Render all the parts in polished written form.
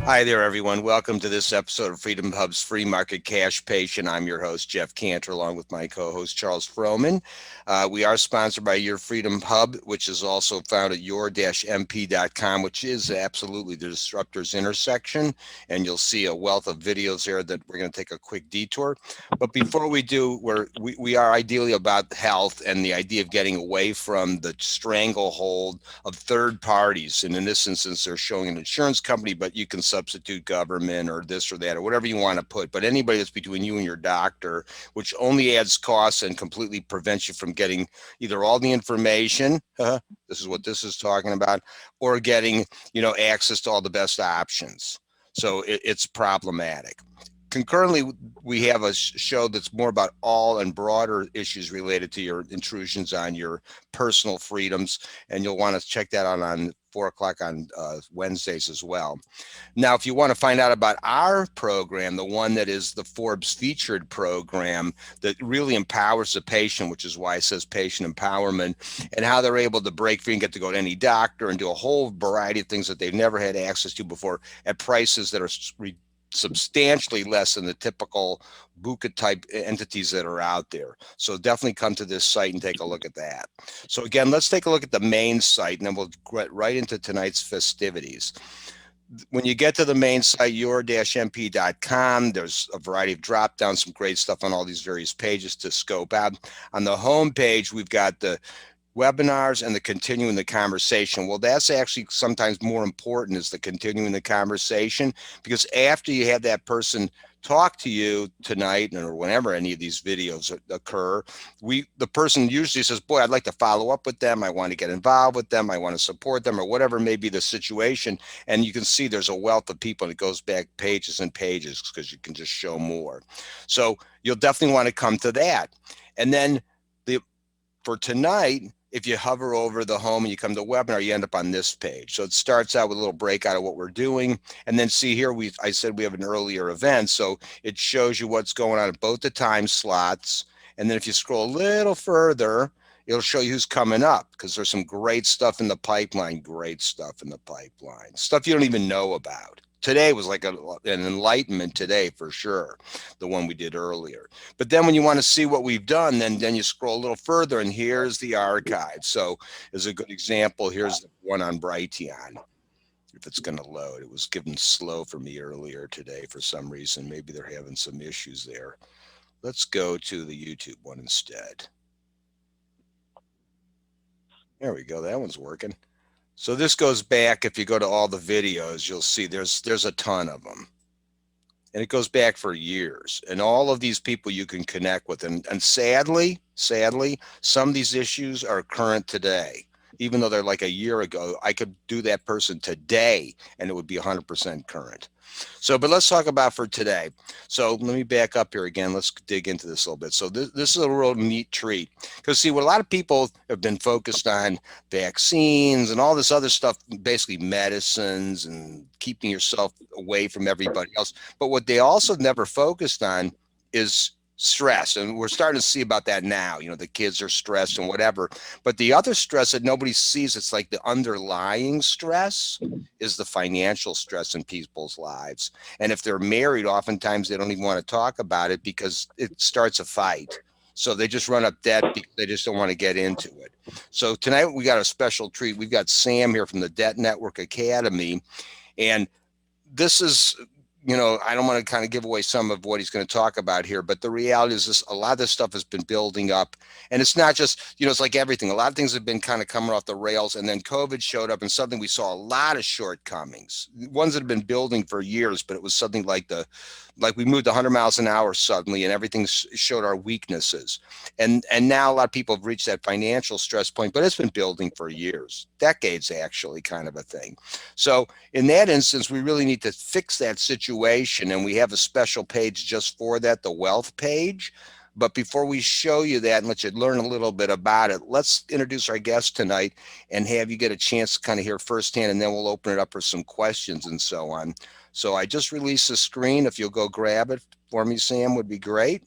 Hi there, everyone. Welcome to this episode of Freedom Hub's Free Market Cash Patient. I'm your host, Jeff Cantor, along with my co-host, Charles Froman. We are sponsored by Your Freedom Hub, which is also found at your-mp.com, which is absolutely the disruptor's intersection. And you'll see a wealth of videos there that we're going to take a quick detour. But before we do, we are ideally about health and the idea of getting away from the stranglehold of third parties. And in this instance, they're showing an insurance company, but you can substitute government or this or that or whatever you want to put. But anybody that's between you and your doctor, which only adds costs and completely prevents you from getting either all the information, this is what this is talking about, or getting, access to all the best options. So it's problematic. Concurrently, we have a show that's more about all and broader issues related to your intrusions on your personal freedoms, and you'll want to check that out on 4 o'clock on Wednesdays as well. Now, if you want to find out about our program, the one that is the Forbes featured program that really empowers the patient, which is why it says patient empowerment, and how they're able to break free and get to go to any doctor and do a whole variety of things that they've never had access to before at prices that are substantially less than the typical buca type entities that are out there. So definitely come to this site and take a look at that. So again, let's take a look at the main site and then we'll get right into tonight's festivities. When you get to the main site, your-mp.com, there's a variety of drop downs, some great stuff on all these various pages to scope out. On the home page, we've got the webinars and the continuing the conversation. Well, that's actually sometimes more important, is the continuing the conversation, because after you have that person talk to you tonight or whenever any of these videos occur, the person usually says, boy, I'd like to follow up with them. I want to get involved with them. I want to support them, or whatever may be the situation. And you can see there's a wealth of people, and it goes back pages and pages because you can just show more. So you'll definitely want to come to that. And then for tonight, if you hover over the home and you come to webinar, you end up on this page. So it starts out with a little breakout of what we're doing. And then see here, I said we have an earlier event. So it shows you what's going on at both the time slots. And then if you scroll a little further, it'll show you who's coming up, because there's some great stuff in the pipeline, stuff you don't even know about. Today was like an enlightenment today for sure, the one we did earlier. But then when you want to see what we've done, then you scroll a little further, and here's the archive. So as a good example, here's the one on Brighteon. If it's going to load, it was given slow for me earlier today for some reason. Maybe they're having some issues there. Let's go to the YouTube one instead. There we go. That one's working. So this goes back, if you go to all the videos, you'll see there's a ton of them. And it goes back for years. And all of these people you can connect with. And sadly, some of these issues are current today. Even though they're like a year ago, I could do that person today and it would be 100% current. So, but let's talk about for today. So let me back up here again. Let's dig into this a little bit. So this is a real neat treat, because see, what a lot of people have been focused on, vaccines and all this other stuff, basically medicines and keeping yourself away from everybody else. But what they also never focused on is stress. And we're starting to see about that now. The kids are stressed and whatever. But the other stress that nobody sees, it's like the underlying stress, is the financial stress in people's lives. And if they're married, oftentimes they don't even want to talk about it because it starts a fight. So they just run up debt because they just don't want to get into it. So tonight we got a special treat. We've got Sam here from the Debt Network Academy. And this is, I don't want to kind of give away some of what he's going to talk about here, but the reality is this: a lot of this stuff has been building up, and it's not just, it's like everything. A lot of things have been kind of coming off the rails, and then COVID showed up, and suddenly we saw a lot of shortcomings, ones that have been building for years, but it was something like we moved 100 miles an hour suddenly, and everything showed our weaknesses. And now a lot of people have reached that financial stress point, but it's been building for years, decades actually, kind of a thing. So in that instance, we really need to fix that situation, and we have a special page just for that, the wealth page. But before we show you that and let you learn a little bit about it, let's introduce our guest tonight and have you get a chance to kind of hear firsthand, and then we'll open it up for some questions and so on. So I just released the screen. If you'll go grab it for me, Sam, would be great.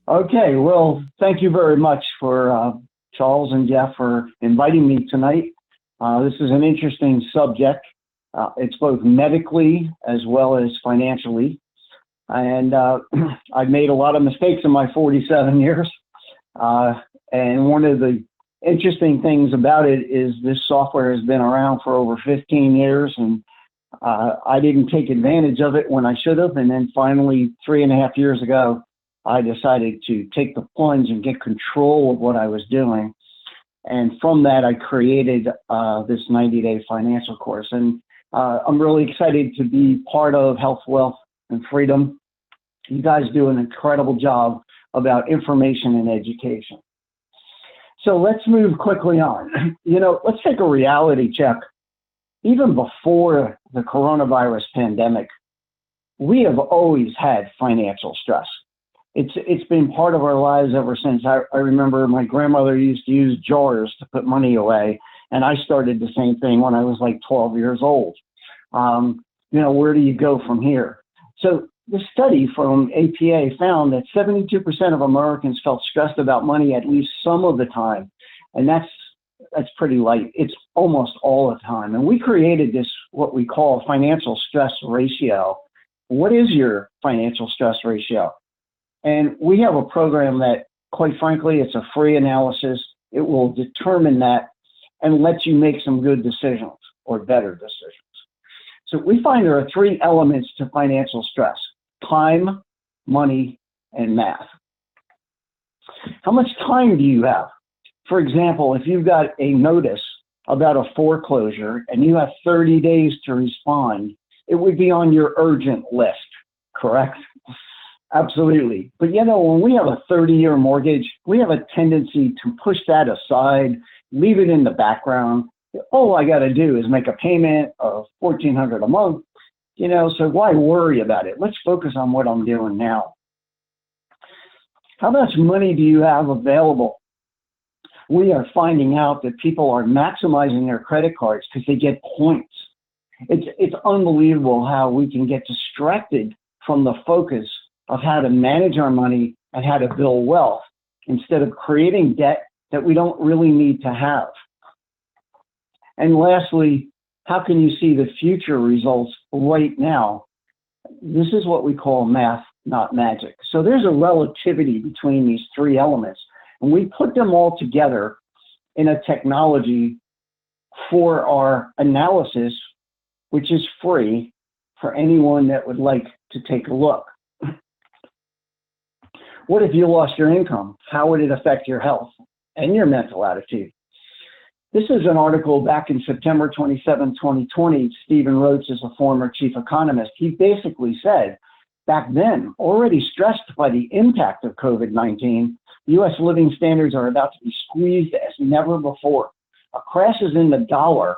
Okay, well, thank you very much for Charles and Jeff for inviting me tonight. This is an interesting subject. It's both medically as well as financially. And I've made a lot of mistakes in my 47 years. And one of the interesting things about it is this software has been around for over 15 years, and I didn't take advantage of it when I should have. And then finally, 3.5 years ago, I decided to take the plunge and get control of what I was doing. And from that, I created this 90-day financial course. And I'm really excited to be part of Health, Wealth, and Freedom. You guys do an incredible job about information and education. So let's move quickly on. Let's take a reality check. Even before the coronavirus pandemic, we have always had financial stress. It's been part of our lives ever since. I remember my grandmother used to use jars to put money away, and I started the same thing when I was like 12 years old. Where do you go from here? So the study from APA found that 72% of Americans felt stressed about money at least some of the time, and that's pretty light. It's almost all the time. And we created this, what we call financial stress ratio. What is your financial stress ratio? And we have a program that, quite frankly, it's a free analysis. It will determine that and let you make some good decisions or better decisions. So we find there are 3 elements to financial stress: time, money, and math. How much time do you have? For example, if you've got a notice about a foreclosure and you have 30 days to respond, it would be on your urgent list, correct? Absolutely. But when we have a 30-year mortgage, we have a tendency to push that aside, leave it in the background. All I got to do is make a payment of $1,400 a month, so why worry about it? Let's focus on what I'm doing now. How much money do you have available? We are finding out that people are maximizing their credit cards because they get points. It's unbelievable how we can get distracted from the focus of how to manage our money and how to build wealth instead of creating debt that we don't really need to have. And lastly, how can you see the future results right now? This is what we call math, not magic. So there's a relativity between these 3 elements, and we put them all together in a technology for our analysis, which is free for anyone that would like to take a look. What if you lost your income? How would it affect your health and your mental attitude? This is an article back in September 27, 2020. Stephen Roach is a former chief economist. He basically said, back then, already stressed by the impact of COVID-19, U.S. living standards are about to be squeezed as never before. A crash in the dollar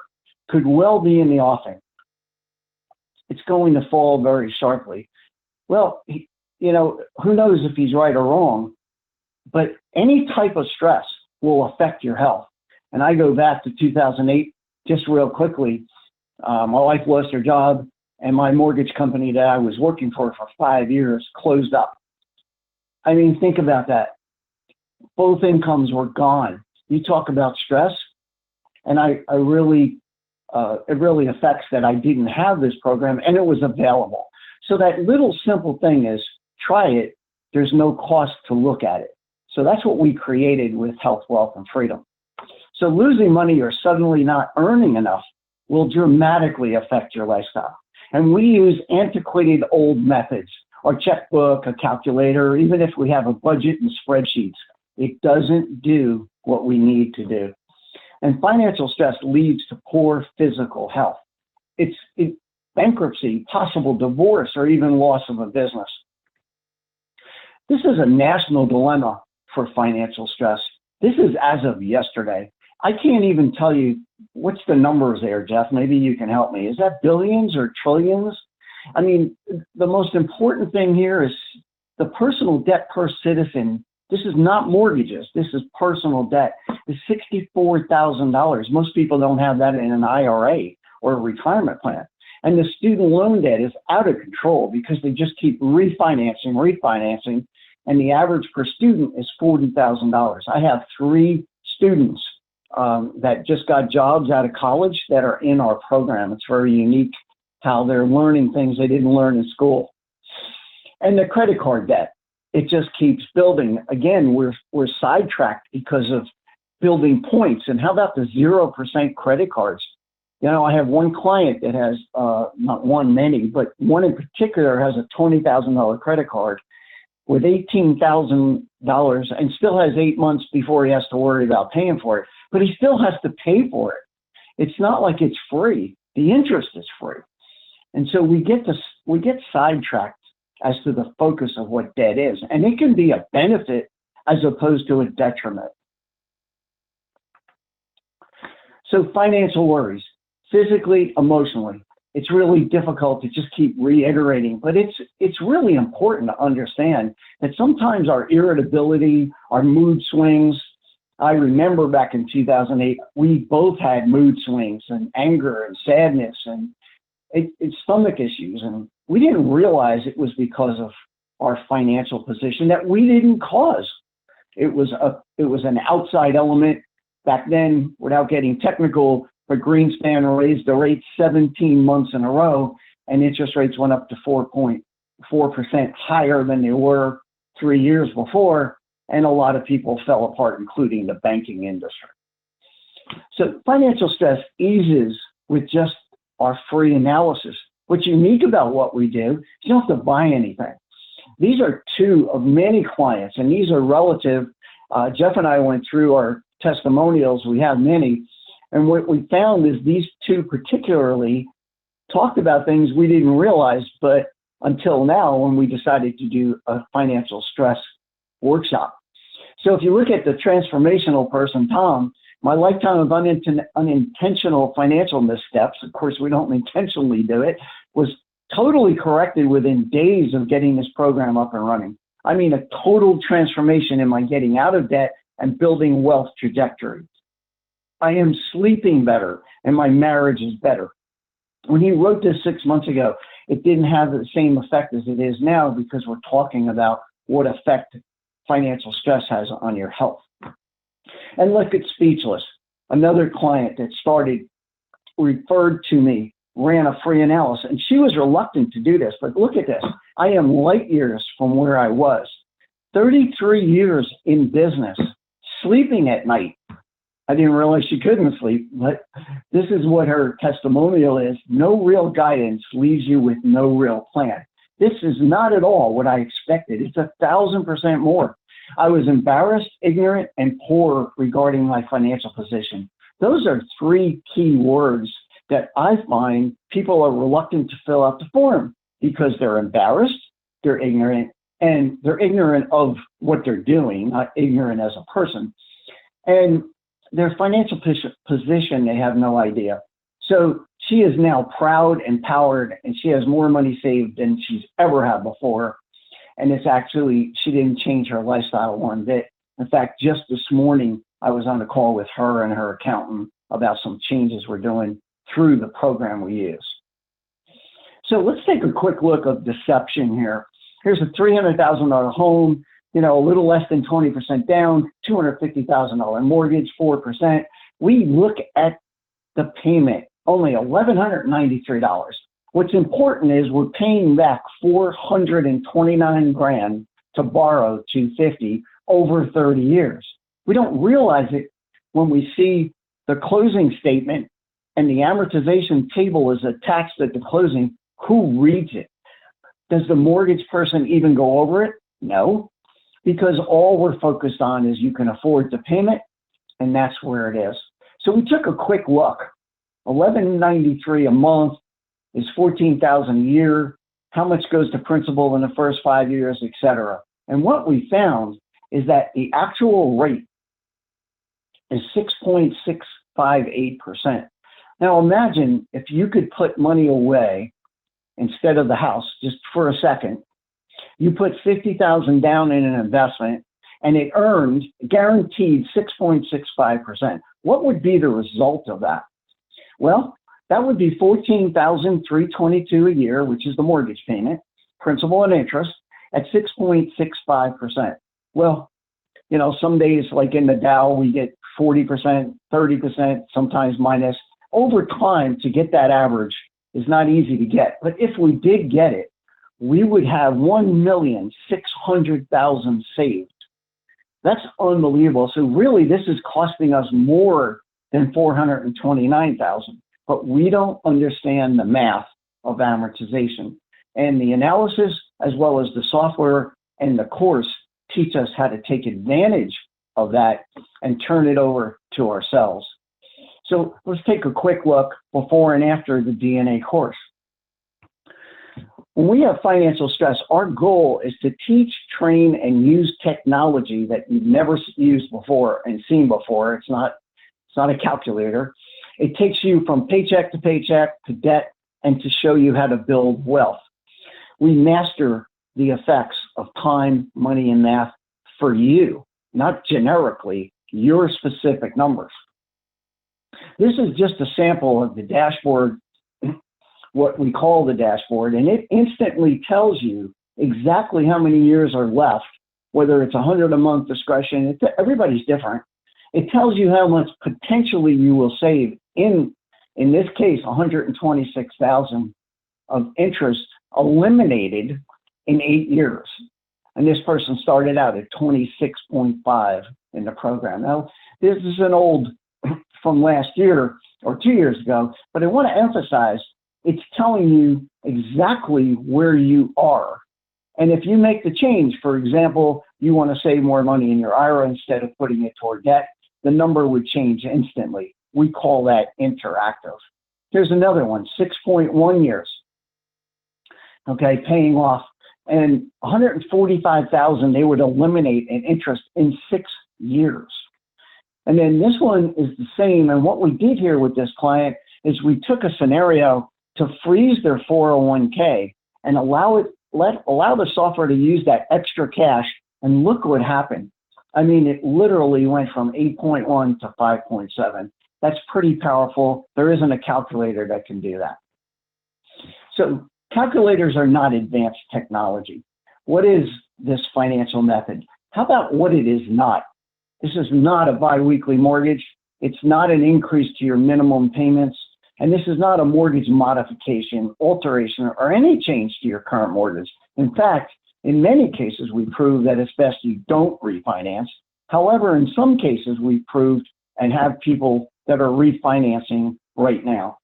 could well be in the offing. It's going to fall very sharply. Well, who knows if he's right or wrong, but any type of stress will affect your health. And I go back to 2008, just real quickly. My wife lost her job, and my mortgage company that I was working for 5 years closed up. I mean, think about that. Both incomes were gone. You talk about stress, and it really affects that I didn't have this program, and it was available. So that little simple thing is try it. There's no cost to look at it. So that's what we created with Health, Wealth, and Freedom. So losing money or suddenly not earning enough will dramatically affect your lifestyle. And we use antiquated old methods, or checkbook, a calculator, even if we have a budget and spreadsheets. It doesn't do what we need to do. And financial stress leads to poor physical health. It's bankruptcy, possible divorce, or even loss of a business. This is a national dilemma for financial stress. This is as of yesterday. I can't even tell you what's the numbers there, Jeff. Maybe you can help me. Is that billions or trillions? I mean, the most important thing here is the personal debt per citizen, this is not mortgages, this is personal debt, is $64,000. Most people don't have that in an IRA or a retirement plan. And the student loan debt is out of control because they just keep refinancing, and the average per student is $40,000. I have 3 students that just got jobs out of college that are in our program. It's very unique how they're learning things they didn't learn in school. And the credit card debt, it just keeps building. Again, we're sidetracked because of building points. And how about the 0% credit cards? You know, I have one client that has, not one, many, but one in particular has a $20,000 credit card with $18,000 and still has 8 months before he has to worry about paying for it. But he still has to pay for it. It's not like it's free. The interest is free. And so we get sidetracked as to the focus of what debt is. And it can be a benefit as opposed to a detriment. So financial worries, physically, emotionally, it's really difficult to just keep reiterating, but it's really important to understand that sometimes our irritability, our mood swings, I remember back in 2008, we both had mood swings and anger and sadness and it's stomach issues. And we didn't realize it was because of our financial position that we didn't cause. It was an outside element. Back then, without getting technical, but Greenspan raised the rate 17 months in a row, and interest rates went up to 4.4% higher than they were 3 years before, and a lot of people fell apart, including the banking industry. So financial stress eases with just our free analysis. What's unique about what we do is you don't have to buy anything. These are 2 of many clients, and these are relative. Jeff and I went through our testimonials. We have many. And what we found is these 2 particularly talked about things we didn't realize, but until now when we decided to do a financial stress workshop. So if you look at the transformational person, Tom, my lifetime of unintentional financial missteps, of course we don't intentionally do it, was totally corrected within days of getting this program up and running. I mean, a total transformation in my getting out of debt and building wealth trajectory. I am sleeping better and my marriage is better. When he wrote this 6 months ago, it didn't have the same effect as it is now because we're talking about what effect financial stress has on your health. And look at Speechless, another client that referred to me, ran a free analysis, and she was reluctant to do this, but look at this. I am light years from where I was. 33 years in business, sleeping at night. I didn't realize she couldn't sleep, but this is what her testimonial is. No real guidance leaves you with no real plan. This is not at all what I expected. It's 1,000% more. I was embarrassed, ignorant, and poor regarding my financial position. Those are 3 key words that I find people are reluctant to fill out the form because they're embarrassed, they're ignorant, and they're ignorant of what they're doing, not ignorant as a person. And their financial position, they have no idea. So she is now proud, empowered, and she has more money saved than she's ever had before. And it's actually, she didn't change her lifestyle one bit. In fact, just this morning, I was on a call with her and her accountant about some changes we're doing through the program we use. So let's take a quick look of deception here. Here's a $300,000 home, a little less than 20% down, $250,000 mortgage, 4%. We look at the payment, only $1,193. What's important is we're paying back $429,000 to borrow $250 over 30 years. We don't realize it when we see the closing statement and the amortization table is attached at the closing. Who reads it? Does the mortgage person even go over it? No, because all we're focused on is you can afford the payment, and that's where it is. So we took a quick look. $1,193 a month is $14,000 a year. How much goes to principal in the first 5 years, et cetera. And what we found is that the actual rate is 6.658%. Now imagine if you could put money away instead of the house, just for a second, You put 50,000 down in an investment and it earned guaranteed 6.65%. What would be the result of that? Well, that would be $14,322 a year, which is the mortgage payment, principal and interest, at 6.65%. Well, you know, some days, like in the Dow, we get 40%, 30%, sometimes minus. Over time, to get that average is not easy to get. But if we did get it, we would have 1,600,000 saved. That's unbelievable. So really, this is costing us more than 429,000. But we don't understand the math of amortization. And the analysis, as well as the software and the course, teach us how to take advantage of that and turn it over to ourselves. So let's take a quick look before and after the DNA course. When we have financial stress, our goal is to teach, train, and use technology that you've never used before and seen before. It's not a calculator. It takes you from paycheck to debt, and to show you how to build wealth. We master the effects of time, money, and math for you, not generically, your specific numbers. This is just a sample of the dashboard, what we call the dashboard, and it instantly tells you exactly how many years are left, whether it's 100 a month discretion. Everybody's different. It tells you how much potentially you will save in this case, 126,000 of interest eliminated in 8 years. And this person started out at 26.5 in the program. Now, this is an old from last year or 2 years ago, but I want to emphasize it's telling you exactly where you are. And if you make the change, for example, you want to save more money in your IRA instead of putting it toward debt, the number would change instantly. We call that interactive. Here's another one, 6.1 years. Okay, paying off. And 145,000 they would eliminate in interest in 6 years. And then this one is the same. And what we did here with this client is we took a scenario to freeze their 401k and allow the software to use that extra cash, and look what happened. I mean, it literally went from 8.1 to 5.7. That's pretty powerful. There isn't a calculator that can do that. So calculators are not advanced technology. What is this financial method? How about what it is not? This is not a biweekly mortgage. It's not an increase to your minimum payments. And this is not a mortgage modification, alteration, or any change to your current mortgage. In fact, in many cases, we prove that it's best you don't refinance. However, in some cases, we've proved and have people that are refinancing right now.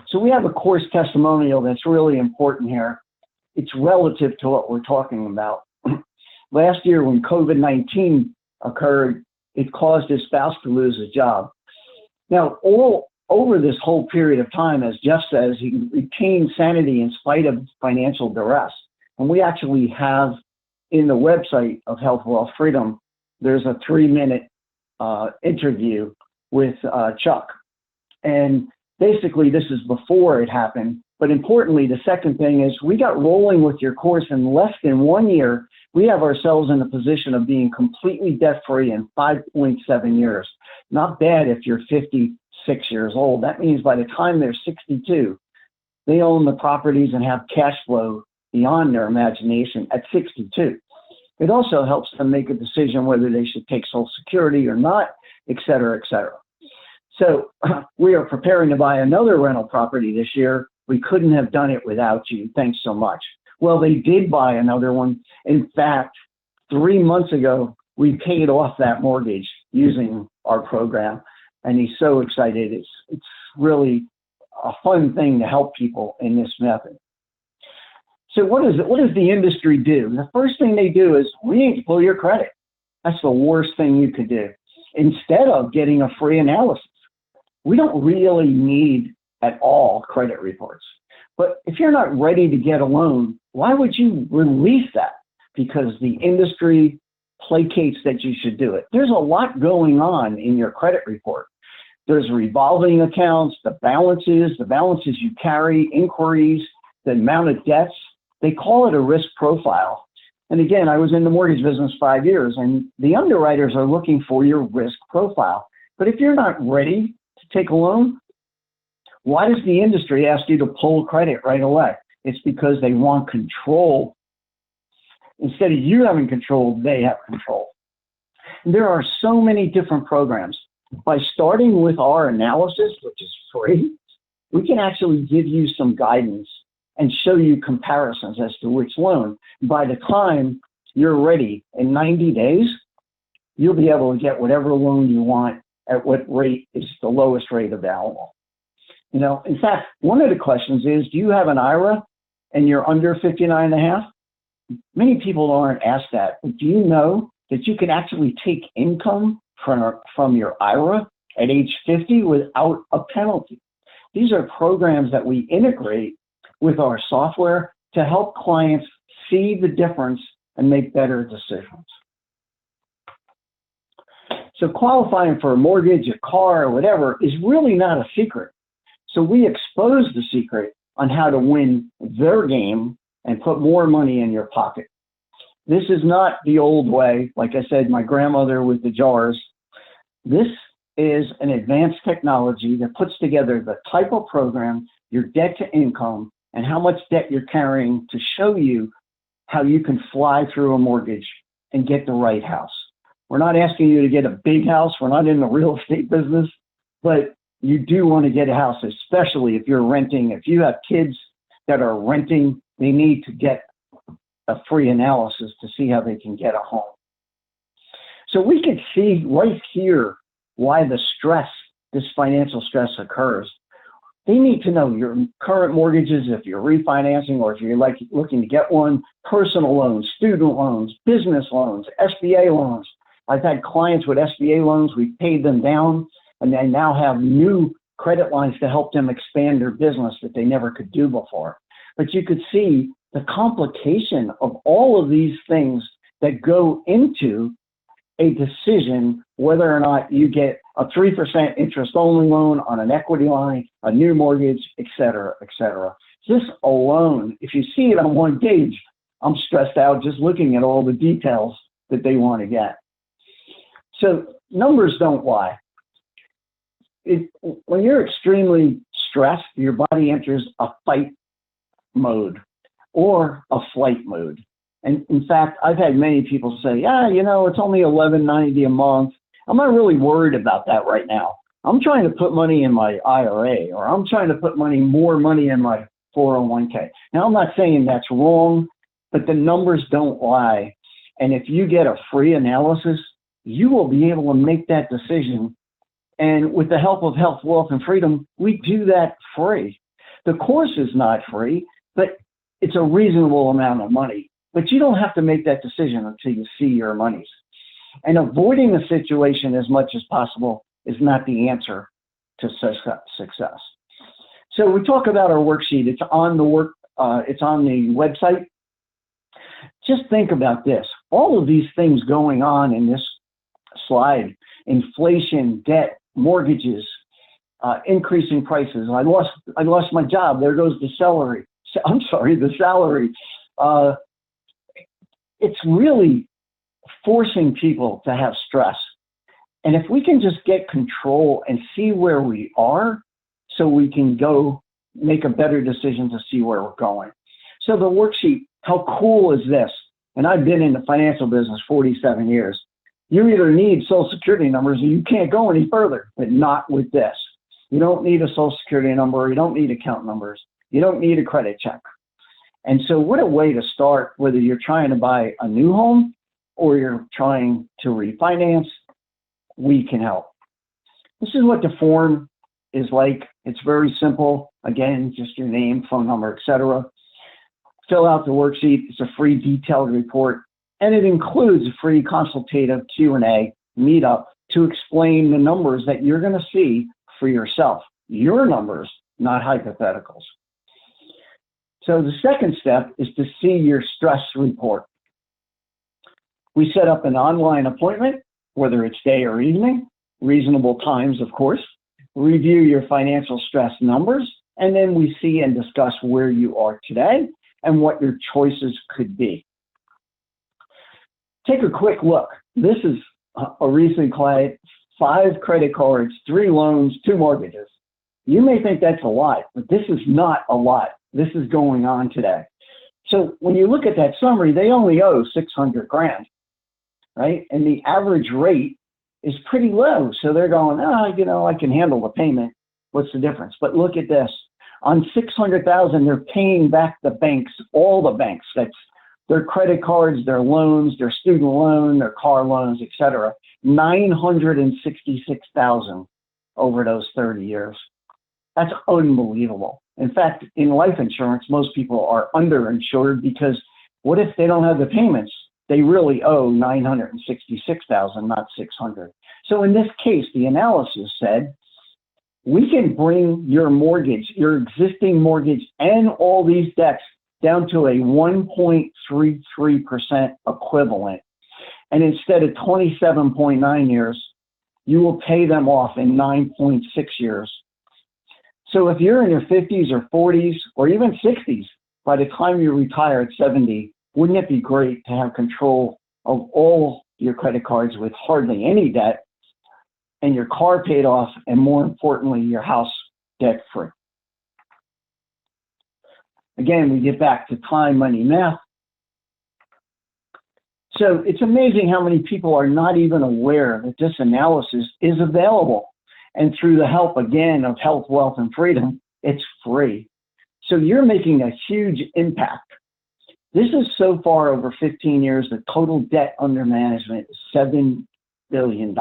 So we have a course testimonial that's really important here. It's relative to what we're talking about. Last year, when COVID-19 occurred, it caused his spouse to lose his job. Now, all over this whole period of time, as Jeff says, he retained sanity in spite of financial duress. And we actually have in the website of Health, Wealth, Freedom, there's a 3-minute interview with Chuck. And basically, this is before it happened. But importantly, the second thing is we got rolling with your course in less than 1 year. We have ourselves in a position of being completely debt-free in 5.7 years. Not bad if you're 56 years old. That means by the time they're 62, they own the properties and have cash flow beyond their imagination at 62. It also helps them make a decision whether they should take Social Security or not, et cetera, et cetera. So we are preparing to buy another rental property this year. We couldn't have done it without you. Thanks so much. Well, they did buy another one. In fact, 3 months ago, we paid off that mortgage using our program. And he's so excited. It's really a fun thing to help people in this method. So what does the industry do? The first thing they do is we need to pull your credit. That's the worst thing you could do. Instead of getting a free analysis. We don't really need at all credit reports. But if you're not ready to get a loan, why would you release that? Because the industry placates that you should do it. There's a lot going on in your credit report. There's revolving accounts, the balances you carry, inquiries, the amount of debts. They call it a risk profile. And again, I was in the mortgage business 5 years, and the underwriters are looking for your risk profile. But if you're not ready to take a loan, why does the industry ask you to pull credit right away? It's because they want control. Instead of you having control, they have control. And there are so many different programs. By starting with our analysis, which is free, we can actually give you some guidance and show you comparisons as to which loan. By the time you're ready, in 90 days, you'll be able to get whatever loan you want at what rate is the lowest rate available. You know, in fact, one of the questions is, do you have an IRA and you're under 59 and a half? Many people aren't asked that, but do you know that you can actually take income from your IRA at age 50 without a penalty? These are programs that we integrate with our software to help clients see the difference and make better decisions. So qualifying for a mortgage, a car, or whatever is really not a secret. So we expose the secret on how to win their game and put more money in your pocket. This is not the old way. Like I said, my grandmother with the jars. This is an advanced technology that puts together the type of program, your debt to income, and how much debt you're carrying to show you how you can fly through a mortgage and get the right house. We're not asking you to get a big house. We're not in the real estate business, but you do want to get a house, especially if you're renting. If you have kids that are renting, they need to get a free analysis to see how they can get a home. So we can see right here why the stress, this financial stress occurs. They need to know your current mortgages, if you're refinancing or if you're looking to get one, personal loans, student loans, business loans, SBA loans. I've had clients with SBA loans, we've paid them down, and they now have new credit lines to help them expand their business that they never could do before. But you could see the complication of all of these things that go into a decision whether or not you get a 3% interest-only loan on an equity line, a new mortgage, et cetera, et cetera. This alone, if you see it on one page, I'm stressed out just looking at all the details that they want to get. So numbers don't lie. When you're extremely stressed, your body enters a fight mode or a flight mode. And in fact, I've had many people say, yeah, you know, it's only $11.90 a month. I'm not really worried about that right now. I'm trying to put money in my IRA, or I'm trying to put more money in my 401k. Now, I'm not saying that's wrong, but the numbers don't lie. And if you get a free analysis, you will be able to make that decision. And with the help of Health, Wealth, and Freedom, we do that free. The course is not free, but it's a reasonable amount of money. But you don't have to make that decision until you see your monies. And avoiding the situation as much as possible is not the answer to success. So we talk about our worksheet. It's on the website. Just think about this. All of these things going on in this slide: inflation, debt, mortgages, increasing prices. I lost my job. There goes the salary. The salary. It's really forcing people to have stress. And if we can just get control and see where we are, so we can go make a better decision to see where we're going. So the worksheet, how cool is this? And I've been in the financial business 47 years. You either need social security numbers or you can't go any further, but not with this. You don't need a social security number. You don't need account numbers. You don't need a credit check. And so what a way to start, whether you're trying to buy a new home or you're trying to refinance, we can help. This is what the form is like. It's very simple. Again, just your name, phone number, etc. Fill out the worksheet. It's a free detailed report, and it includes a free consultative Q&A meetup to explain the numbers that you're going to see for yourself. Your numbers, not hypotheticals. So the second step is to see your stress report. We set up an online appointment, whether it's day or evening, reasonable times, of course, review your financial stress numbers, and then we see and discuss where you are today and what your choices could be. Take a quick look. This is a recent client, 5 credit cards, 3 loans, 2 mortgages. You may think that's a lot, but this is not a lot. This is going on today. So when you look at that summary, they only owe 600 grand, right? And the average rate is pretty low. So they're going, I can handle the payment. What's the difference? But look at this. On 600,000, they're paying back the banks, all the banks. That's their credit cards, their loans, their student loan, their car loans, et cetera. 966,000 over those 30 years. That's unbelievable. In fact, in life insurance, most people are underinsured because what if they don't have the payments? They really owe 966,000, not 600. So in this case, the analysis said, we can bring your mortgage, your existing mortgage, and all these debts down to a 1.33% equivalent. And instead of 27.9 years, you will pay them off in 9.6 years. So if you're in your 50s or 40s or even 60s, by the time you retire at 70, wouldn't it be great to have control of all your credit cards with hardly any debt and your car paid off, and more importantly, your house debt free? Again, we get back to time, money, math. So it's amazing how many people are not even aware that this analysis is available. And through the help, again, of Health, Wealth, and Freedom, it's free. So you're making a huge impact. This is so far over 15 years, the total debt under management is $7 billion,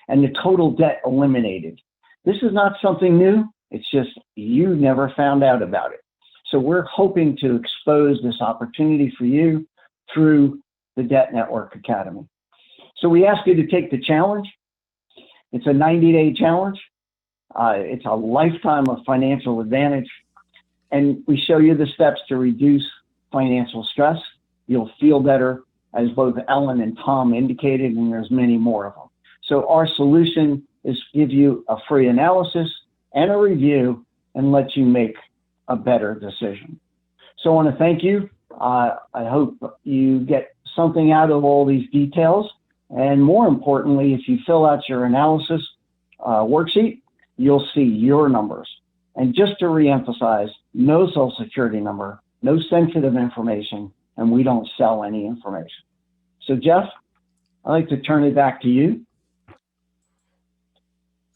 and the total debt eliminated. This is not something new. It's just you never found out about it. So we're hoping to expose this opportunity for you through the Debt Network Academy. So we ask you to take the challenge. It's a 90-day challenge. It's a lifetime of financial advantage. And we show you the steps to reduce financial stress. You'll feel better, as both Ellen and Tom indicated, and there's many more of them. So our solution is to give you a free analysis and a review and let you make a better decision. So I want to thank you. I hope you get something out of all these details. And more importantly, if you fill out your analysis worksheet, you'll see your numbers. And just to reemphasize, no social security number, no sensitive information, and we don't sell any information. So Jeff, I'd like to turn it back to you.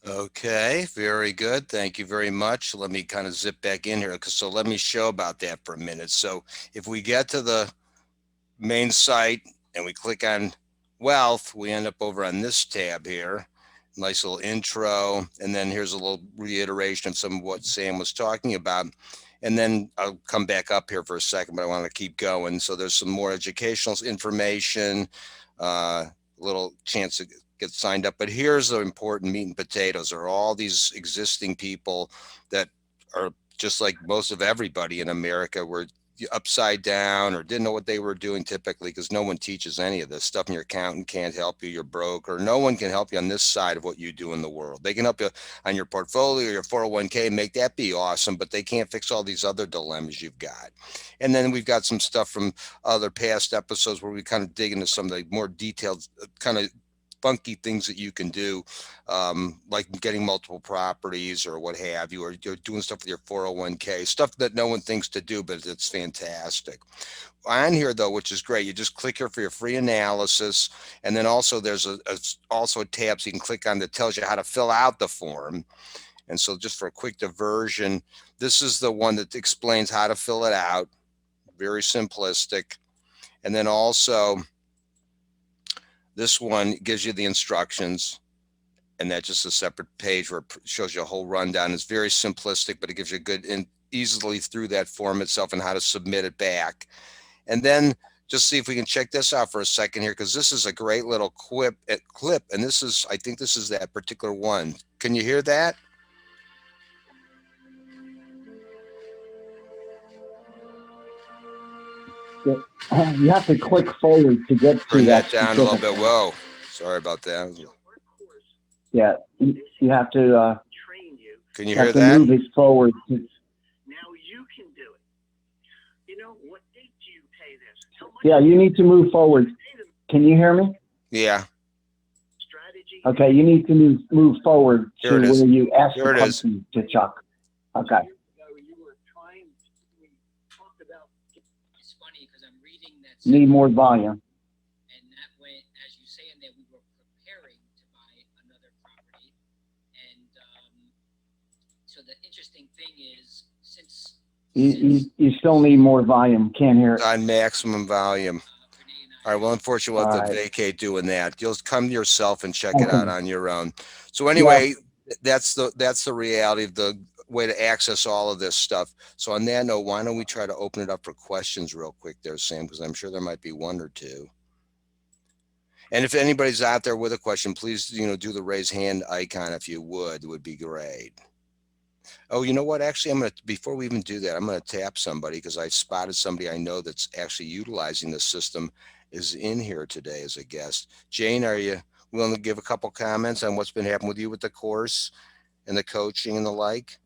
Okay, very good. Thank you very much. Let me kind of zip back in here. So let me show about that for a minute. So if we get to the main site and we click on wealth, we end up over on this tab here. Nice little intro. And then here's a little reiteration of some of what Sam was talking about. And then I'll come back up here for a second, but I want to keep going. So there's some more educational information, little chance to get signed up. But here's the important meat and potatoes. There are all these existing people that are just like most of everybody in America were upside down or didn't know what they were doing typically, because no one teaches any of this stuff, and your accountant can't help you, your broker, no one can help you on this side of what you do in the world. They can help you on your portfolio, your 401k, make that be awesome, but they can't fix all these other dilemmas you've got. And then we've got some stuff from other past episodes where we kind of dig into some of the more detailed kind of funky things that you can do, like getting multiple properties or what have you, or you're doing stuff with your 401k, stuff that no one thinks to do, but it's fantastic. On here, though, which is great, you just click here for your free analysis, and then also there's also a tab so you can click on that tells you how to fill out the form. And so just for a quick diversion, this is the one that explains how to fill it out, very simplistic. And then also this one gives you the instructions, and that's just a separate page where it shows you a whole rundown. It's very simplistic, but it gives you a good and easily through that form itself and how to submit it back. And then just see if we can check this out for a second here, because this is a great little clip. And this is, I think this is that particular one. Can you hear that? You have to click forward to get to Bring that that down a little bit. Whoa, sorry about that. Yeah, you have to. Can you hear that? Move it forward. Now you can do it. You know what Yeah, you need to move forward. Can you hear me? Yeah, Okay, you need to move forward here it to is. where you ask the Here it is. question to Chuck. Okay. It's funny because I'm reading that Need section, more volume. and that way, as you say in there, we were preparing to buy another property. And so the interesting thing is, You still need more volume. Can't hear it. On maximum volume. Renee and All I right. Well, unfortunately, we'll All have to right. vacate doing that. You'll come to yourself and check it out Okay. on your own. So Yeah. anyway, that's the reality of the way to access all of this stuff. So on that note, why don't we try to open it up for questions real quick there, Sam? Because I'm sure there might be one or two. And if anybody's out there with a question, please, do the raise hand icon if you would. It would be great. Oh, you know what? Actually, before we even do that, I'm gonna tap somebody because I spotted somebody I know that's actually utilizing the system is in here today as a guest. Jane, are you willing to give a couple comments on what's been happening with you with the course and the coaching and the like?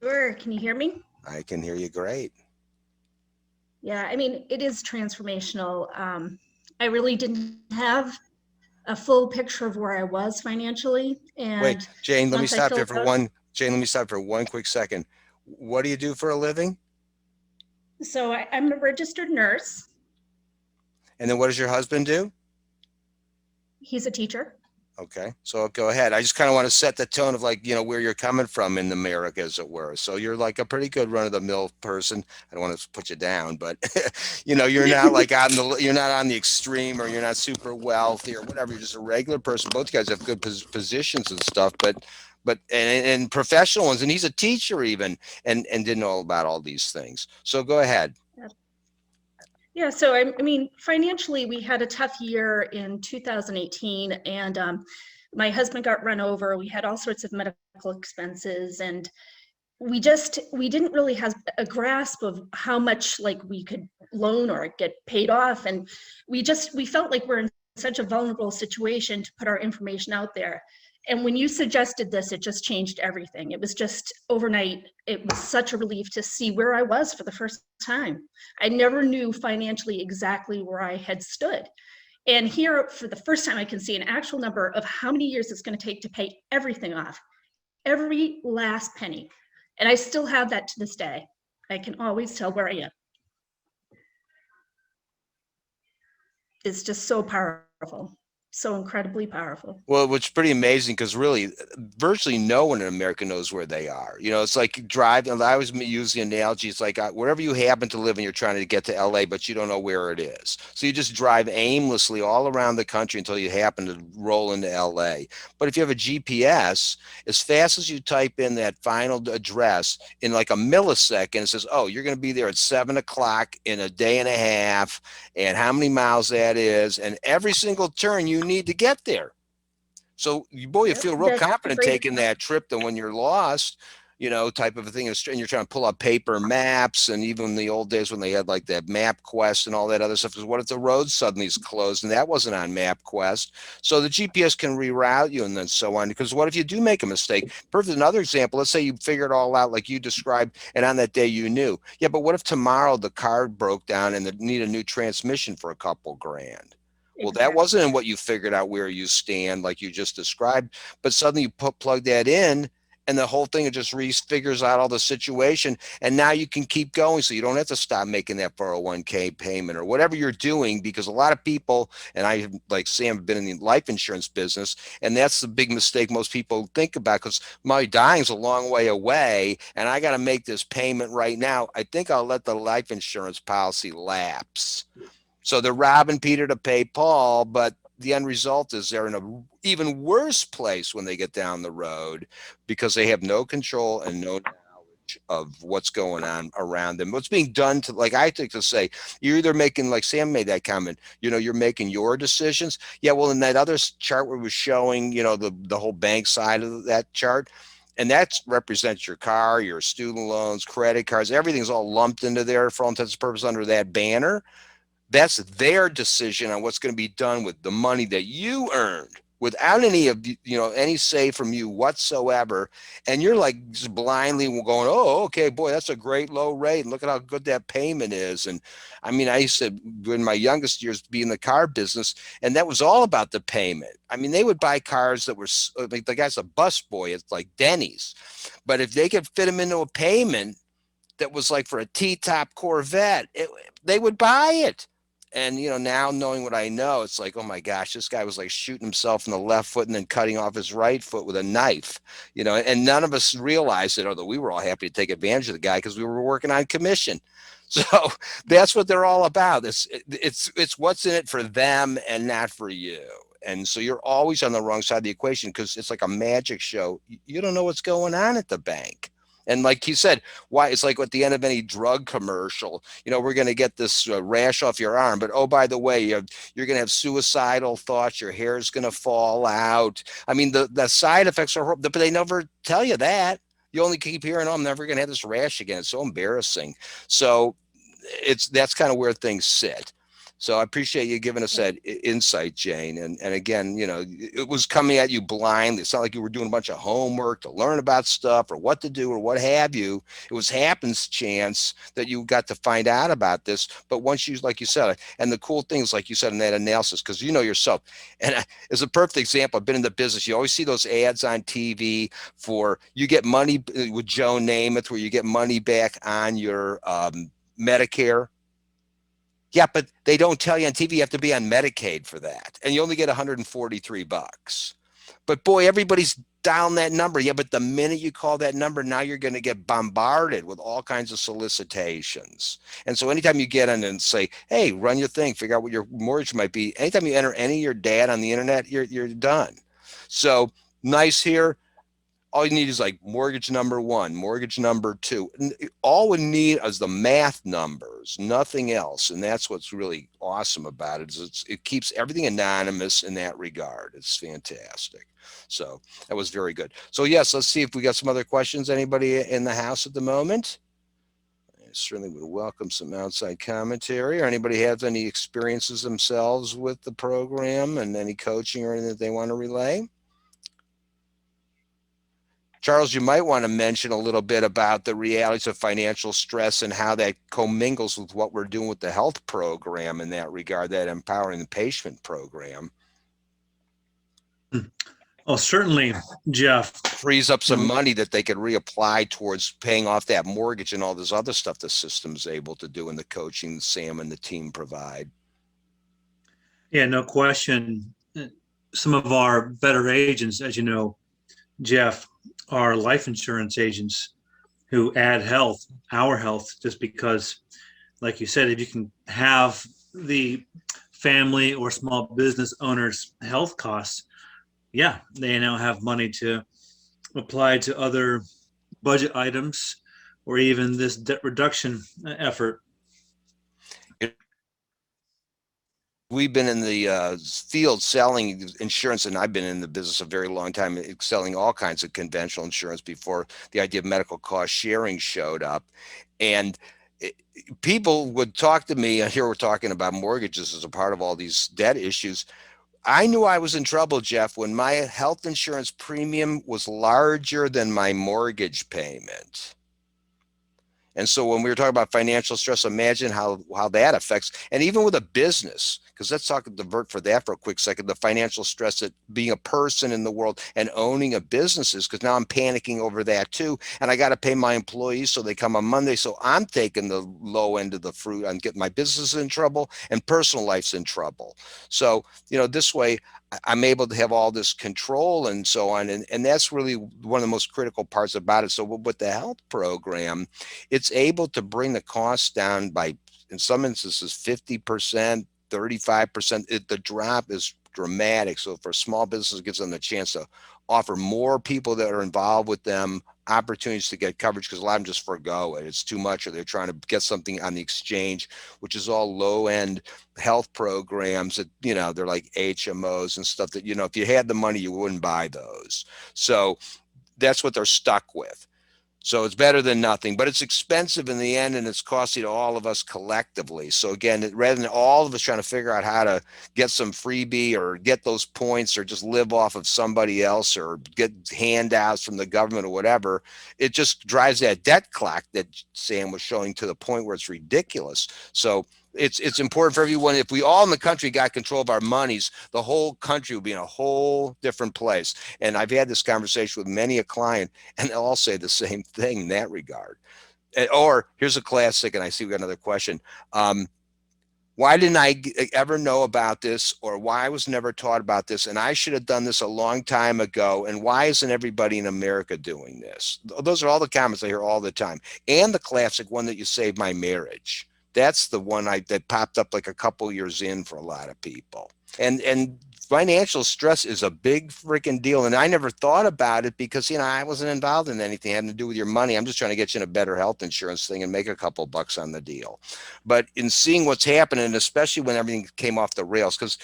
Sure. Can you hear me? I can hear you great. Yeah, I mean, it is transformational. I really didn't have a full picture of where I was financially. Wait, And Jane, let me once I stop there filled for out, one. Jane, let me stop for one quick second. What do you do for a living? so I'm a registered nurse. And then what does your husband do? He's a teacher. Okay, so go ahead. I just kind of want to set the tone of like, where you're coming from in America, as it were. So you're like a pretty good run of the mill person. I don't want to put you down, but you're not like you're not on the extreme or you're not super wealthy or whatever. You're just a regular person. Both guys have good positions and stuff, but professional ones. And he's a teacher even, and didn't know about all these things. So go ahead. Yeah, so I mean, financially, we had a tough year in 2018, and my husband got run over. We had all sorts of medical expenses, and we didn't really have a grasp of how much like we could loan or get paid off, and we felt like we're in such a vulnerable situation to put our information out there. And when you suggested this, it just changed everything. It was just overnight. It was such a relief to see where I was for the first time. I never knew financially exactly where I had stood. And here, for the first time, I can see an actual number of how many years it's going to take to pay everything off, every last penny. And I still have that to this day. I can always tell where I am. It's just so powerful, so incredibly powerful. Well, which is pretty amazing because really, virtually no one in America knows where they are. It's like driving. I always use the analogy. It's like wherever you happen to live and you're trying to get to LA, but you don't know where it is. So you just drive aimlessly all around the country until you happen to roll into LA. But if you have a GPS, as fast as you type in that final address in like a millisecond, it says, oh, you're going to be there at 7 o'clock in a day and a half, and how many miles that is, and every single turn you need to get there. So you Yep, feel real that's confident great. taking that trip than when you're lost, type of a thing. And you're trying to pull up paper maps, and even in the old days when they had like that map quest and all that other stuff, is what if the road suddenly is closed and that wasn't on map quest? So the GPS can reroute you and then so on. Because what if you do make a mistake? Perfect. Another example, let's say you figure it all out like you described, and on that day you knew. Yeah, but what if tomorrow the car broke down and they need a new transmission for a couple grand? Well, that Exactly. wasn't in what you figured out where you stand, like you just described. But suddenly you plug that in, and the whole thing just figures out all the situation. And now you can keep going. So you don't have to stop making that 401k payment or whatever you're doing, because a lot of people, and I, like Sam, have been in the life insurance business. And that's the big mistake most people think about, because my dying's a long way away and I got to make this payment right now. I think I'll let the life insurance policy lapse. So they're robbing Peter to pay Paul, but the end result is they're in a even worse place when they get down the road because they have no control and no knowledge of what's going on around them. What's being done to, like I think to say, you're either making, like Sam made that comment, you're making your decisions. Yeah, well, in that other chart where it was showing, the whole bank side of that chart, and that represents your car, your student loans, credit cards, everything's all lumped into there for all intents and purposes under that banner. That's their decision on what's going to be done with the money that you earned. without any of any say from you whatsoever, and you're like just blindly going, oh, okay, boy, that's a great low rate, and look at how good that payment is. And I mean, I used to, in my youngest years, be in the car business, and that was all about the payment. I mean, they would buy cars that were like, the guy's a bus boy, it's like Denny's, but if they could fit them into a payment that was like for a T-top Corvette, they would buy it. And now knowing what I know, it's like, oh my gosh, this guy was like shooting himself in the left foot and then cutting off his right foot with a knife. And none of us realized it, although we were all happy to take advantage of the guy because we were working on commission. So that's what they're all about. It's what's in it for them and not for you. And so you're always on the wrong side of the equation because it's like a magic show. You don't know what's going on at the bank. And like you said, why it's like at the end of any drug commercial, we're going to get this rash off your arm. But oh, by the way, you're going to have suicidal thoughts. Your hair is going to fall out. I mean, the side effects are horrible, but they never tell you that. You only keep hearing, oh, I'm never going to have this rash again. It's so embarrassing. So that's kind of where things sit. So I appreciate you giving us that insight, Jane. And again, it was coming at you blindly. It's not like you were doing a bunch of homework to learn about stuff or what to do or what have you. It was happenstance that you got to find out about this. But once you, like you said, and the cool things, like you said in that analysis, because you know yourself, and as a perfect example, I've been in the business. You always see those ads on TV for you get money with Joe Namath, where you get money back on your Medicare. Yeah, but they don't tell you on TV you have to be on Medicaid for that. And you only get $143. But boy, everybody's down that number. Yeah, but the minute you call that number, now you're going to get bombarded with all kinds of solicitations. And so anytime you get on and say, hey, run your thing, figure out what your mortgage might be, anytime you enter any of your data on the internet, you're done. So nice here. All you need is like mortgage number one, mortgage number two. All we need is the math numbers, nothing else. And that's what's really awesome about it, is it keeps everything anonymous in that regard. It's fantastic. So that was very good. So yes, let's see if we got some other questions. Anybody in the house at the moment? I certainly would welcome some outside commentary, or anybody has any experiences themselves with the program and any coaching or anything that they want to relay. Charles, you might want to mention a little bit about the realities of financial stress and how that commingles with what we're doing with the health program in that regard, that empowering the patient program. Oh, certainly, Jeff. Frees up some money that they could reapply towards paying off that mortgage and all this other stuff the system's able to do, and the coaching Sam and the team provide. Yeah, no question. Some of our better agents, as you know, Jeff, are life insurance agents who add our health, just because, like you said, if you can have the family or small business owners' health costs, yeah, they now have money to apply to other budget items or even this debt reduction effort. We've been in the field selling insurance, and I've been in the business a very long time, selling all kinds of conventional insurance before the idea of medical cost sharing showed up. And people would talk to me, and here we're talking about mortgages as a part of all these debt issues. I knew I was in trouble, Jeff, when my health insurance premium was larger than my mortgage payment. And so when we were talking about financial stress, imagine how that affects, and even with a business, because let's divert for that for a quick second, the financial stress that being a person in the world and owning a business is, because now I'm panicking over that too. And I got to pay my employees so they come on Monday. So I'm taking the low end of the fruit. I'm getting my business in trouble and personal life's in trouble. So, this way I'm able to have all this control and so on. And that's really one of the most critical parts about it. So with the health program, it's able to bring the costs down by, in some instances, 50%, 35%. The drop is dramatic. So for small businesses, it gives them the chance to offer more people that are involved with them opportunities to get coverage, because a lot of them just forgo it. It's too much, or they're trying to get something on the exchange, which is all low end health programs that, they're like HMOs and stuff that, if you had the money, you wouldn't buy those. So that's what they're stuck with. So it's better than nothing, but it's expensive in the end, and it's costly to all of us collectively. So again, rather than all of us trying to figure out how to get some freebie or get those points or just live off of somebody else or get handouts from the government or whatever, it just drives that debt clock that Sam was showing to the point where it's ridiculous. So it's important for everyone. If we all in the country got control of our monies, the whole country would be in a whole different place. And I've had this conversation with many a client, and they'll all say the same thing in that regard. Or here's a classic, and I see we got another question. Why didn't I ever know about this, or why I was never taught about this? And I should have done this a long time ago. And why isn't everybody in America doing this? Those are all the comments I hear all the time. And the classic one that you saved my marriage. That's the one that popped up like a couple years in for a lot of people. And financial stress is a big freaking deal. And I never thought about it because, I wasn't involved in anything having to do with your money. I'm just trying to get you in a better health insurance thing and make a couple bucks on the deal. But in seeing what's happening, especially when everything came off the rails, because,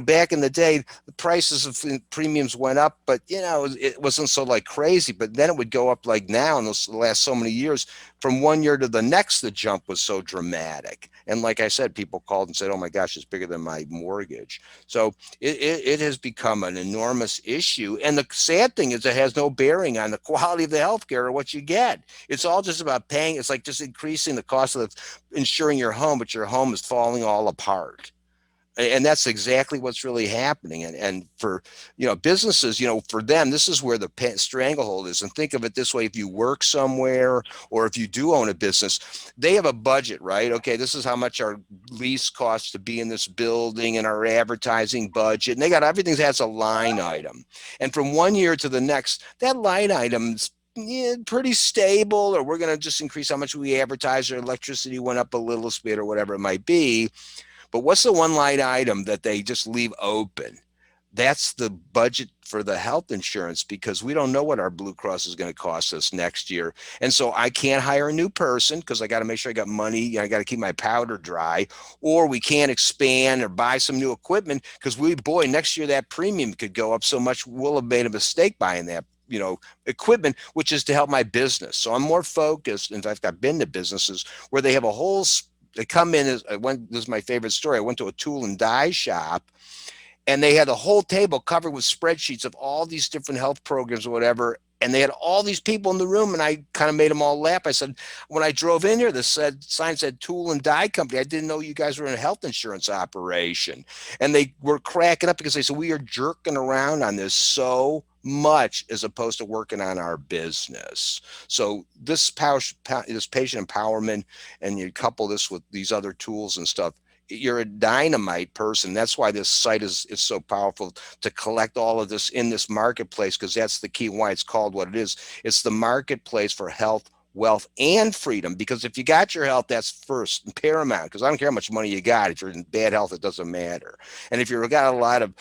back in the day, the prices of premiums went up, but, it wasn't so like crazy. But then it would go up like now in the last so many years. From one year to the next, the jump was so dramatic. And like I said, people called and said, oh my gosh, it's bigger than my mortgage. So it has become an enormous issue. And the sad thing is it has no bearing on the quality of the healthcare or what you get. It's all just about paying. It's like just increasing the cost of insuring your home, but your home is falling all apart. And that's exactly what's really happening. And for, businesses, for them, this is where the stranglehold is. And think of it this way. If you work somewhere or if you do own a business, they have a budget, right? Okay, this is how much our lease costs to be in this building and our advertising budget. And they got everything has a line item. And from one year to the next, that line item's pretty stable, or we're going to just increase how much we advertise, or electricity went up a little bit or whatever it might be. But what's the one line item that they just leave open? That's the budget for the health insurance, because we don't know what our Blue Cross is going to cost us next year. And so I can't hire a new person because I got to make sure I got money. I got to keep my powder dry, or we can't expand or buy some new equipment because next year that premium could go up so much. We'll have made a mistake buying that equipment, which is to help my business. So I'm more focused. In fact, I've been to businesses where they have a whole they come in this is my favorite story. I went to a tool and die shop, and they had a whole table covered with spreadsheets of all these different health programs or whatever. And they had all these people in the room, and I kind of made them all laugh. I said, when I drove in here, sign said tool and die company. I didn't know you guys were in a health insurance operation. And they were cracking up because they said, we are jerking around on this so much as opposed to working on our business. So this patient empowerment, and you couple this with these other tools and stuff, you're a dynamite person. That's why this site is so powerful, to collect all of this in this marketplace, because that's the key why it's called what it is. It's the marketplace for health, wealth, and freedom. Because if you got your health, that's first and paramount, because I don't care how much money you got. If you're in bad health, it doesn't matter. And if you've got a lot of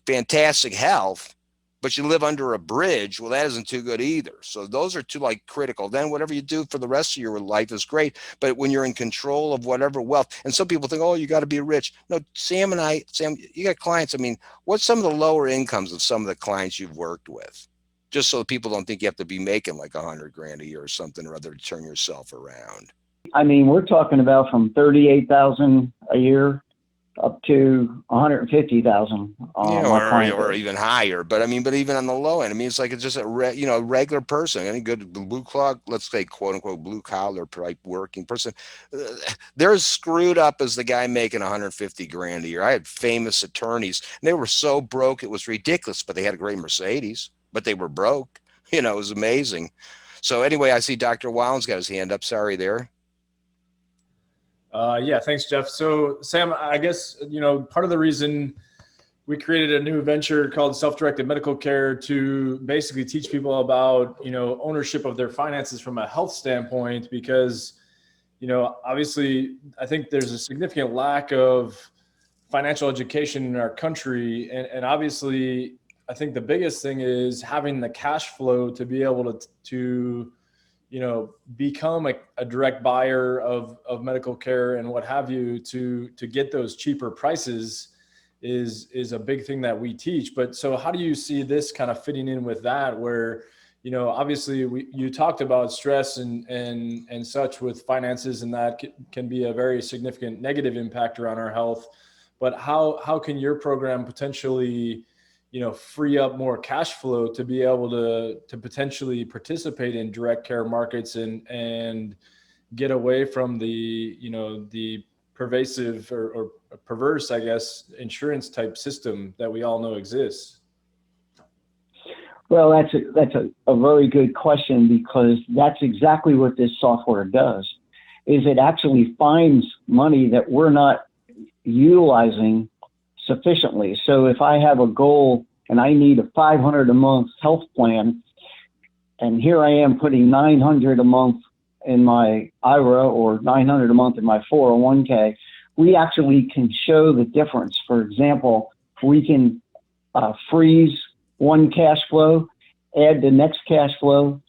fantastic health, but you live under a bridge, well, that isn't too good either. So those are two critical. Then whatever you do for the rest of your life is great. But when you're in control of whatever wealth, and some people think, oh, you got to be rich. No, Sam, you got clients. I mean, what's some of the lower incomes of some of the clients you've worked with? Just so people don't think you have to be making like $100,000 a year or something or other to turn yourself around. I mean, we're talking about from $38,000 a year up to 150,000, or even higher. But even on the low end, it's like it's just a regular person, any good blue collar, let's say quote unquote blue collar type working person. They're as screwed up as the guy making 150 grand a year. I had famous attorneys, and they were so broke it was ridiculous. But they had a great Mercedes, but they were broke. It was amazing. So anyway, I see Dr. Wallen's got his hand up. Sorry there. Yeah, thanks, Jeff. So Sam, I guess, part of the reason we created a new venture called Self-Directed Medical Care to basically teach people about, ownership of their finances from a health standpoint, because, obviously I think there's a significant lack of financial education in our country. And obviously I think the biggest thing is having the cash flow to be able to become a direct buyer of medical care and what have you, to get those cheaper prices is a big thing that we teach. But so how do you see this kind of fitting in with that, where, obviously you talked about stress and such with finances, and that can be a very significant negative impact around our health. But how can your program potentially, free up more cash flow to be able to potentially participate in direct care markets and get away from the pervasive or perverse, I guess, insurance type system that we all know exists? Well, that's a very good question, because that's exactly what this software does, is it actually finds money that we're not utilizing sufficiently. So if I have a goal and I need a $500 a month health plan, and here I am putting $900 a month in my IRA or $900 a month in my 401k, we actually can show the difference. For example, we can freeze one cash flow, add the next cash flow,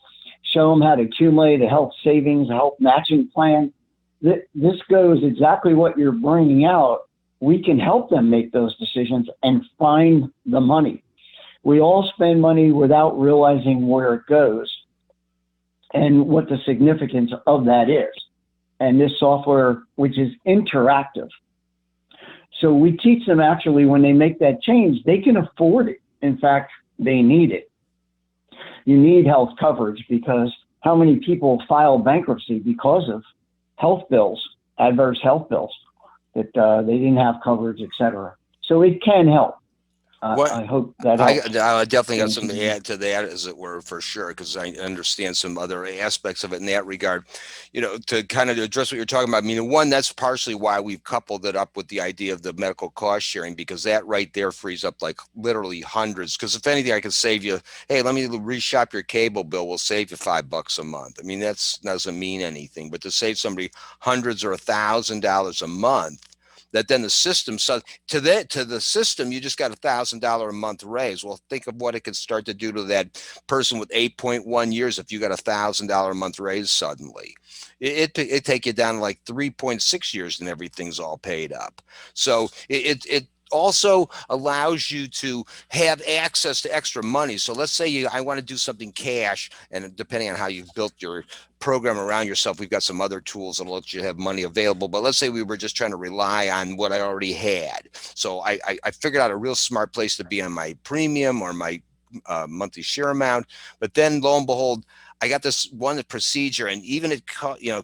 show them how to accumulate a health savings, a health matching plan. This goes exactly what you're bringing out. We can help them make those decisions and find the money. We all spend money without realizing where it goes and what the significance of that is. And this software, which is interactive. So we teach them actually when they make that change, they can afford it. In fact, they need it. You need health coverage, because how many people file bankruptcy because of health bills, adverse health bills, that they didn't have coverage, et cetera. So it can help. I hope that helps. I definitely got something to add to that, as it were, for sure, because I understand some other aspects of it in that regard. To kind of address what you're talking about, I mean, one, that's partially why we've coupled it up with the idea of the medical cost sharing, because that right there frees up like literally hundreds. Because if anything, I can save you, hey, let me reshop your cable bill, we'll save you $5 a month. I mean, that doesn't mean anything, but to save somebody hundreds or $1,000 a month, that then the system, so to the system, you just got $1,000 a month raise. Well, think of what it could start to do to that person with 8.1 years if you got $1,000 a month raise suddenly. It take you down to like 3.6 years and everything's all paid up. So it also allows you to have access to extra money. So let's say I want to do something cash, and depending on how you've built your program around yourself, we've got some other tools that'll let you have money available. But let's say we were just trying to rely on what I already had. So I figured out a real smart place to be on my premium or my monthly share amount. But then lo and behold, I got this one procedure, and even at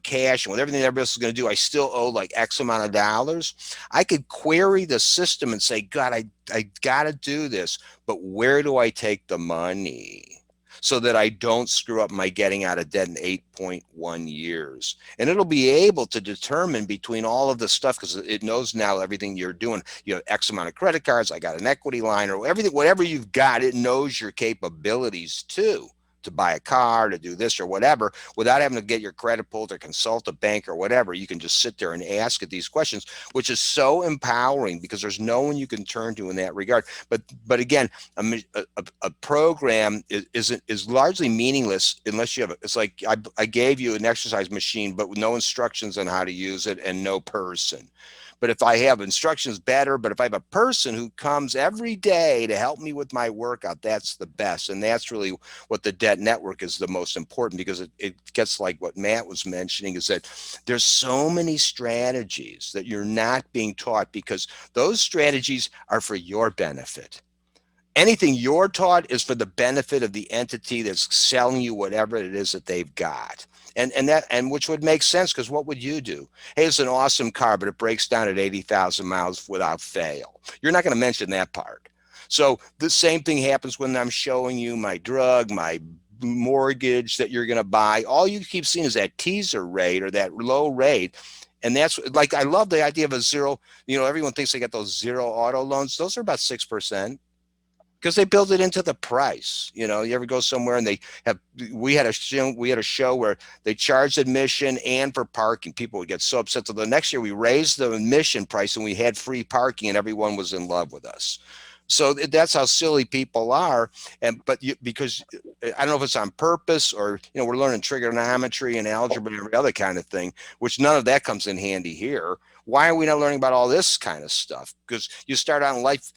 cash and with everything everybody else is going to do, I still owe like X amount of dollars. I could query the system and say, God, I got to do this, but where do I take the money so that I don't screw up my getting out of debt in 8.1 years? And it'll be able to determine between all of the stuff, because it knows now everything you're doing. You have X amount of credit cards, I got an equity line, or everything, whatever you've got, it knows your capabilities too, to buy a car, to do this or whatever, without having to get your credit pulled or consult a bank or whatever. You can just sit there and ask it these questions, which is so empowering, because there's no one you can turn to in that regard. But again, a program is largely meaningless unless you have it's like I gave you an exercise machine, but with no instructions on how to use it and no person. But if I have instructions, better. But if I have a person who comes every day to help me with my workout, that's the best. And that's really what the debt network is the most important, because it gets like what Matt was mentioning, is that there's so many strategies that you're not being taught, because those strategies are for your benefit. Anything you're taught is for the benefit of the entity that's selling you whatever it is that they've got. And which would make sense, because what would you do? Hey, it's an awesome car, but it breaks down at 80,000 miles without fail. You're not going to mention that part. So the same thing happens when I'm showing you my drug, my mortgage that you're going to buy. All you keep seeing is that teaser rate or that low rate. And that's like, I love the idea of a zero. Everyone thinks they got those zero auto loans. Those are about 6%. Because they build it into the price. You ever go somewhere and we had a show where they charged admission and for parking. People would get so upset. So the next year we raised the admission price and we had free parking, and everyone was in love with us. So that's how silly people are. Because I don't know if it's on purpose or, we're learning trigonometry and algebra and every other kind of thing, which none of that comes in handy here. Why are we not learning about all this kind of stuff? Because you start out in life,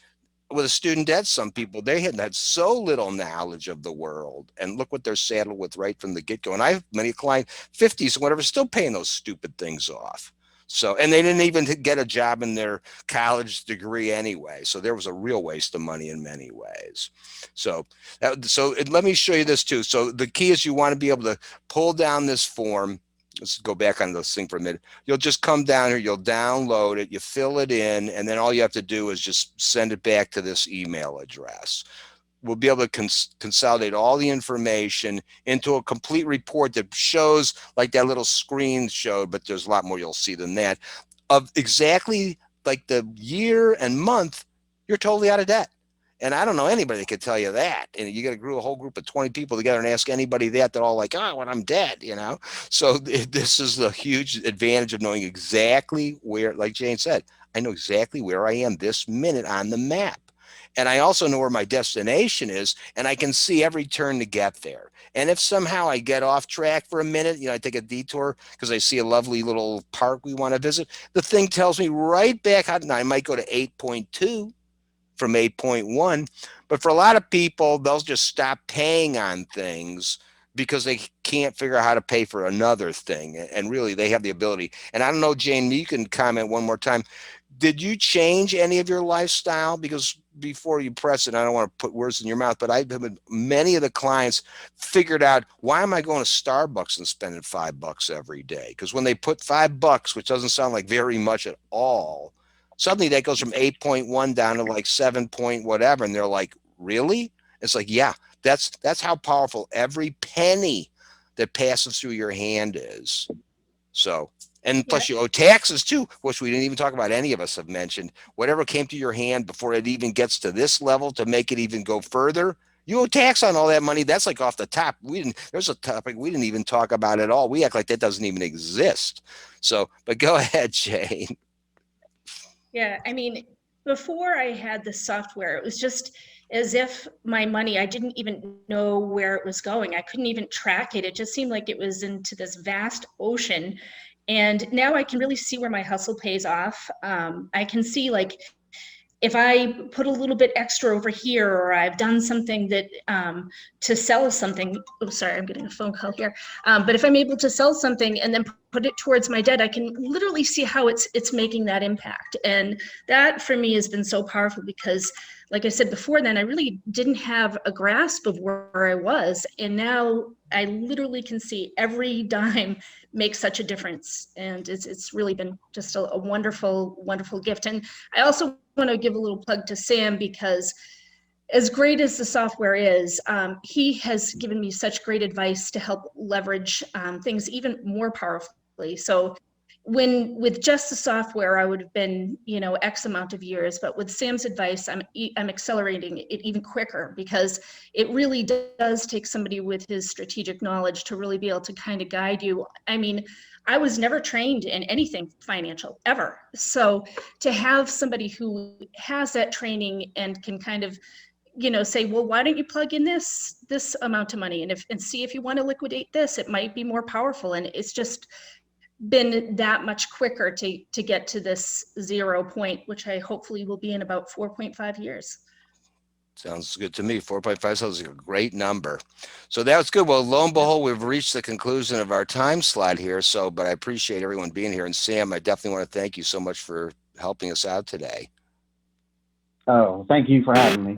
with a student debt, some people, they had so little knowledge of the world, and look what they're saddled with right from the get-go. And I have many clients, 50s and whatever, still paying those stupid things off. So, and they didn't even get a job in their college degree anyway. So there was a real waste of money in many ways. So, let me show you this too. So the key is you want to be able to pull down this form. Let's go back on this thing for a minute. You'll just come down here, you'll download it, you fill it in, and then all you have to do is just send it back to this email address. We'll be able to consolidate all the information into a complete report that shows, like that little screen showed, but there's a lot more you'll see than that, of exactly like the year and month you're totally out of debt. And I don't know anybody that could tell you that. And you got a whole group of 20 people together and ask anybody that, they're all like, oh, when I'm dead, you know? So this is the huge advantage of knowing exactly where, like Jane said, I know exactly where I am this minute on the map. And I also know where my destination is, and I can see every turn to get there. And if somehow I get off track for a minute, I take a detour because I see a lovely little park we want to visit, the thing tells me right back how I might go to 8.2 from 8.1. But for a lot of people, they'll just stop paying on things because they can't figure out how to pay for another thing. And really, they have the ability. And I don't know, Jane, you can comment one more time. Did you change any of your lifestyle? Because before you press it, I don't want to put words in your mouth, but I've had many of the clients figured out, why am I going to Starbucks and spending $5 every day? Because when they put $5, which doesn't sound like very much at all, suddenly that goes from 8.1 down to like 7 point whatever. And they're like, really? It's like, yeah, that's how powerful every penny that passes through your hand is. So, and plus you owe taxes too, which we didn't even talk about. Any of us have mentioned whatever came to your hand before it even gets to this level to make it even go further. You owe tax on all that money. That's like off the top. There's a topic we didn't even talk about at all. We act like that doesn't even exist. So, but go ahead, Jane. Yeah, I mean, before I had the software, it was just as if my money, I didn't even know where it was going. I couldn't even track it. It just seemed like it was into this vast ocean. And now I can really see where my hustle pays off. I can see, like, if I put a little bit extra over here, or I've done something that to sell something. Oh, sorry, I'm getting a phone call here. But if I'm able to sell something and then put it towards my debt, I can literally see how it's making that impact. And that for me has been so powerful because, like I said before, then I really didn't have a grasp of where I was. And now I literally can see every dime make such a difference. And it's really been just a wonderful, wonderful gift. And I also want to give a little plug to Sam, because as great as the software is, he has given me such great advice to help leverage things even more powerfully. So with just the software, I would have been, X amount of years, but with Sam's advice, I'm accelerating it even quicker, because it really does take somebody with his strategic knowledge to really be able to kind of guide you. I mean, I was never trained in anything financial ever. So to have somebody who has that training and can kind of, say, well, why don't you plug in this amount of money and see if you want to liquidate this, it might be more powerful. And it's just been that much quicker to get to this 0 point, which I hopefully will be in about 4.5 years. Sounds good to me. 4.5 sounds like a great number. So that was good. Well, lo and behold, we've reached the conclusion of our time slot here. So, but I appreciate everyone being here. And Sam, I definitely want to thank you so much for helping us out today. Oh, thank you for having me.